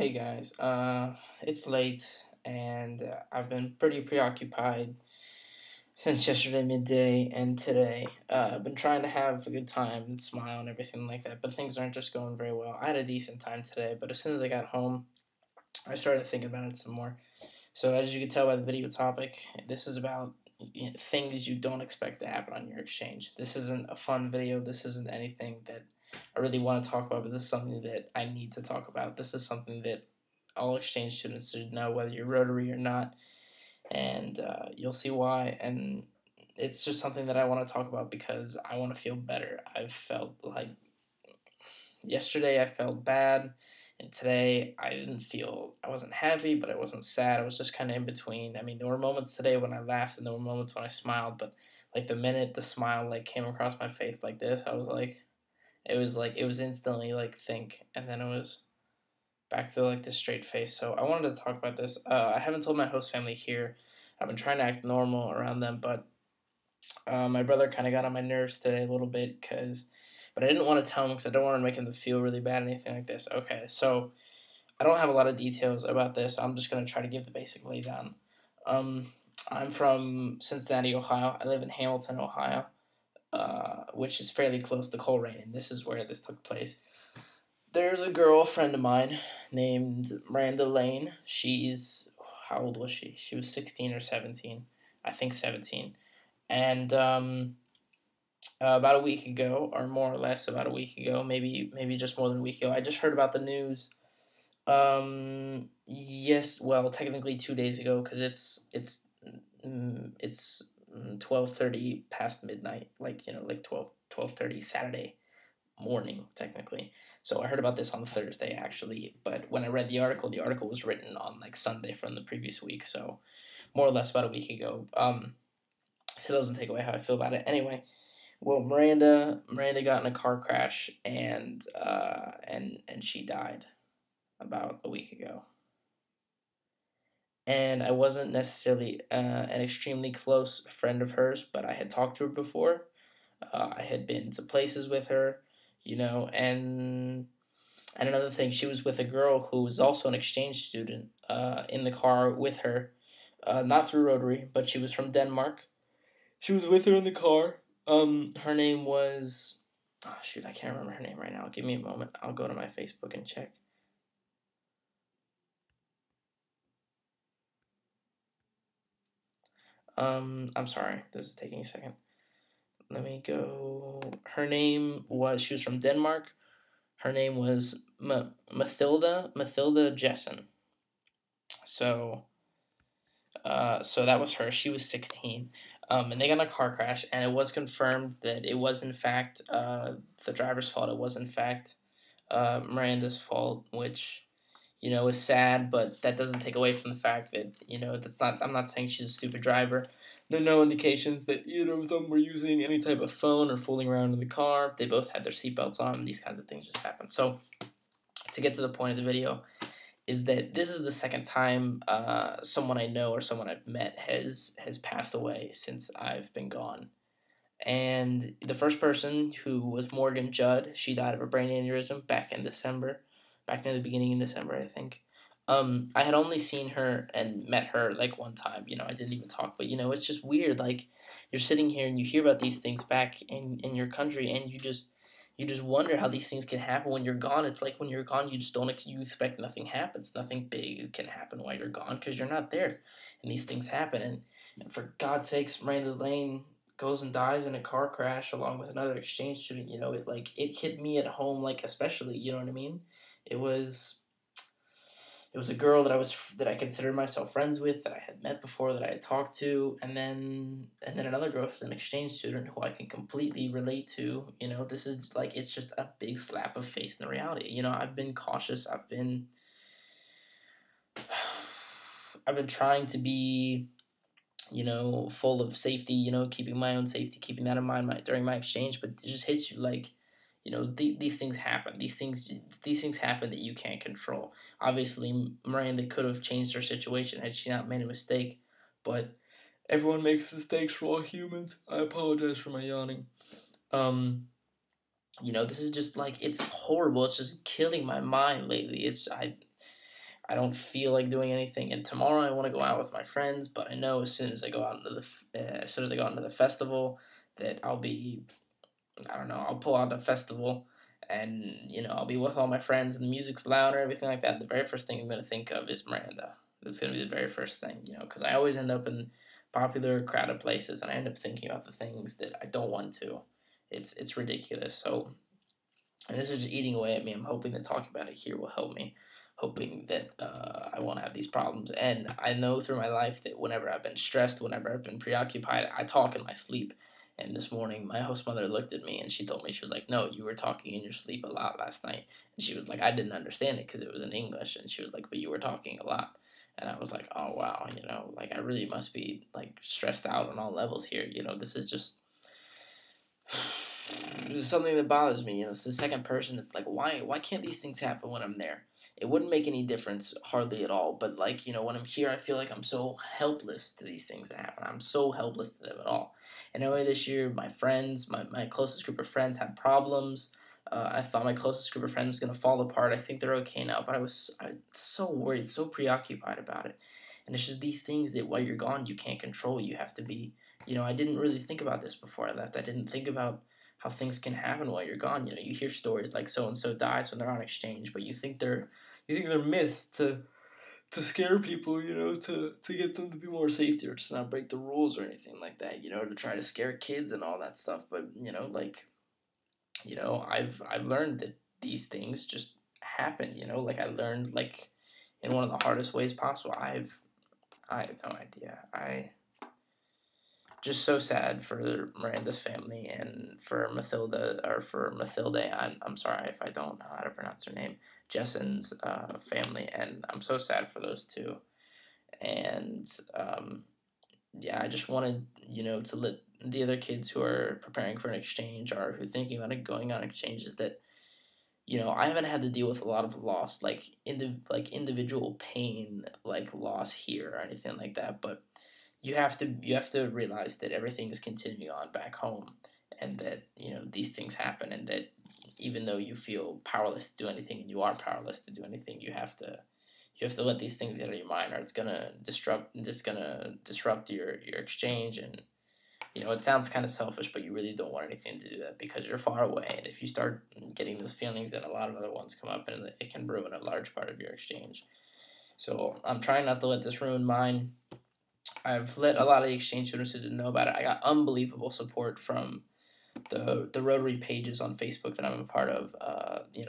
Hey guys, it's late and I've been pretty preoccupied since yesterday midday and today. I've been trying to have a good time and smile and everything like that, but things aren't just going very well. I had a decent time today, but as soon as I got home, I started thinking about it some more. So as you can tell by the video topic, this is about things you don't expect to happen on your exchange. This isn't a fun video. This isn't anything that I really want to talk about, but this is something that I need to talk about. This is something that all exchange students should know, whether you're Rotary or not, and you'll see why. And it's just something that I want to talk about because I want to feel better. I've felt like yesterday I felt bad, and today I wasn't happy, but I wasn't sad. I was just kind of in between. I mean, there were moments today when I laughed, and there were moments when I smiled, but like the minute the smile like came across my face like this, I was like it was instantly like think, and then it was back to like this straight face. So I wanted to talk about this. I haven't told my host family here. I've been trying to act normal around them, but my brother kind of got on my nerves today a little bit but I didn't want to tell him because I don't want to make him feel really bad or anything like this. Okay, so I don't have a lot of details about this. I'm just gonna try to give the basic laydown. Um, I'm from Cincinnati, Ohio. I live in Hamilton, Ohio, which is fairly close to Coleraine, and this is where this took place. There's a girl friend of mine named Miranda Lane. How old was she? She was 16 or 17. I think 17. And about a week ago, or more or less about a week ago, maybe just more than a week ago, I just heard about the news. Yes, well, technically 2 days ago, because it's 12:30 past midnight, like like 12:30 Saturday morning technically. So I heard about this on Thursday actually, but when I read the article was written on like Sunday from the previous week, so more or less about a week ago. So it doesn't take away how I feel about it. Anyway, well, Miranda got in a car crash and she died about a week ago. And I wasn't necessarily an extremely close friend of hers, but I had talked to her before. I had been to places with her, and another thing, she was with a girl who was also an exchange student in the car with her, not through Rotary, but she was from Denmark. She was with her in the car. Her name was, oh shoot, I can't remember her name right now. Give me a moment. I'll go to my Facebook and check. I'm sorry, this is taking a second. Let me go. She was from Denmark. Her name was Mathilda Jessen. So, so that was her. She was 16. And they got in a car crash, and it was confirmed that it was in fact the driver's fault. It was in fact Miranda's fault, which is sad, but that doesn't take away from the fact that that's not. I'm not saying she's a stupid driver. There are no indications that either of them were using any type of phone or fooling around in the car. They both had their seatbelts on. These kinds of things just happen. So to get to the point of the video, is that this is the second time someone I know or someone I've met has passed away since I've been gone. And the first person, who was Morgan Judd, she died of a brain aneurysm back in December, back near the beginning of December, I think. I had only seen her and met her like one time. I didn't even talk, but it's just weird. Like, you're sitting here and you hear about these things back in your country, and you just wonder how these things can happen when you're gone. It's like when you're gone, you just don't you expect nothing happens. Nothing big can happen while you're gone because you're not there, and these things happen. And for God's sakes, Miranda Lane goes and dies in a car crash along with another exchange student. It hit me at home, like, especially. You know what I mean? It was a girl that I considered myself friends with, that I had met before, that I had talked to, and then another girl who's an exchange student who I can completely relate to. This is like, it's just a big slap of face in the reality. I've been cautious. I've been trying to be full of safety. Keeping my own safety, keeping that in mind during my exchange. But it just hits you like, these things happen. These things happen that you can't control. Obviously, Miranda could have changed her situation had she not made a mistake, but everyone makes mistakes. We're all humans. I apologize for my yawning. This is just like, it's horrible. It's just killing my mind lately. I don't feel like doing anything. And tomorrow I want to go out with my friends, but I know as soon as I go out into as soon as I go out into the festival, that I'll be, I don't know, I'll pull out the festival, and I'll be with all my friends and the music's loud or everything like that. The very first thing I'm gonna think of is Miranda. That's gonna be the very first thing, because I always end up in popular, crowded places, and I end up thinking about the things that I don't want to. It's ridiculous. So, and this is just eating away at me. I'm hoping that talking about it here will help me. Hoping that I won't have these problems. And I know through my life that whenever I've been stressed, whenever I've been preoccupied, I talk in my sleep. And this morning, my host mother looked at me and she told me, she was like, "No, you were talking in your sleep a lot last night." And she was like, "I didn't understand it because it was in English." And she was like, "But you were talking a lot." And I was like, "Oh, wow, like I really must be like stressed out on all levels here. This is just this is something that bothers me. It's the second person. It's like, why can't these things happen when I'm there? It wouldn't make any difference hardly at all. But like, when I'm here, I feel like I'm so helpless to these things that happen. I'm so helpless to them at all. And anyway, this year, my friends, my closest group of friends had problems. I thought my closest group of friends was gonna fall apart. I think they're okay now, but I was so worried, so preoccupied about it. And it's just these things that while you're gone, you can't control. You have to be. I didn't really think about this before I left. I didn't think about how things can happen while you're gone. You hear stories like so and so dies when they're on exchange, but you think they're myths to scare people, to get them to be more safety or to not break the rules or anything like that, to try to scare kids and all that stuff. But like I've learned that these things just happen. Like I learned like in one of the hardest ways possible. I have no idea. I just so sad for Miranda's family and for Mathilda, or for Mathilde. I'm sorry if I don't know how to pronounce her name. Jessen's family, and I'm so sad for those two. And yeah, I just wanted to let the other kids who are preparing for an exchange or who are thinking about it going on exchanges that I haven't had to deal with a lot of loss, like individual pain, like loss here or anything like that. But you have to realize that everything is continuing on back home, and that these things happen, and that even though you feel powerless to do anything, and you are powerless to do anything, you have to let these things get out of your mind, or it's gonna disrupt your exchange. And it sounds kind of selfish, but you really don't want anything to do that because you're far away. And if you start getting those feelings, then a lot of other ones come up, and it can ruin a large part of your exchange. So I'm trying not to let this ruin mine. I've let a lot of the exchange students who didn't know about it. I got unbelievable support from the Rotary pages on Facebook that I'm a part of.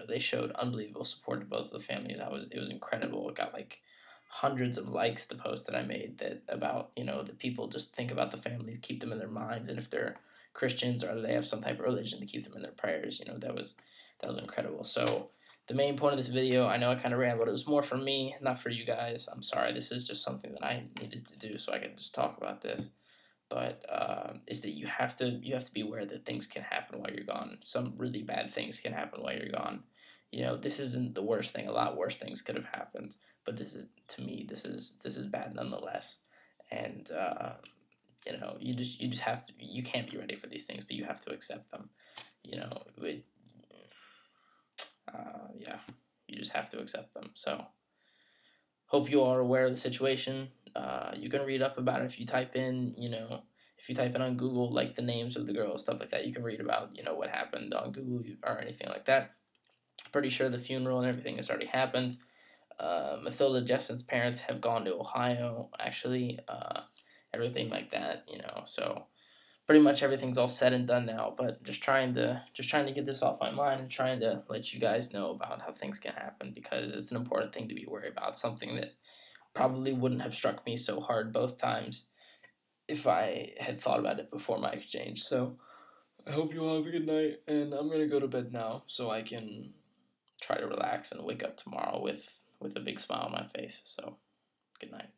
They showed unbelievable support to both of the families. It was incredible. It got like hundreds of likes, the post that I made, that about that people just think about the families, keep them in their minds, and if they're Christians or they have some type of religion, to keep them in their prayers. That was incredible. So the main point of this video, I know I kind of ran, but it was more for me, not for you guys. I'm sorry. This is just something that I needed to do so I could just talk about this. But is that you have to be aware that things can happen while you're gone. Some really bad things can happen while you're gone. This isn't the worst thing. A lot worse things could have happened. But this is, to me, this is bad nonetheless. And you just have to. You can't be ready for these things, but you have to accept them. It, yeah, you just have to accept them. So hope you all are aware of the situation. You can read up about it if you type in, on Google, like the names of the girls, stuff like that. You can read about, what happened on Google or anything like that. Pretty sure the funeral and everything has already happened. Mathilda Jessen's parents have gone to Ohio, actually. Everything like that, So pretty much everything's all said and done now. But just trying to get this off my mind and trying to let you guys know about how things can happen, because it's an important thing to be worried about. Something that probably wouldn't have struck me so hard both times if I had thought about it before my exchange. So I hope you all have a good night, and I'm gonna go to bed now so I can try to relax and wake up tomorrow with a big smile on my face. So good night.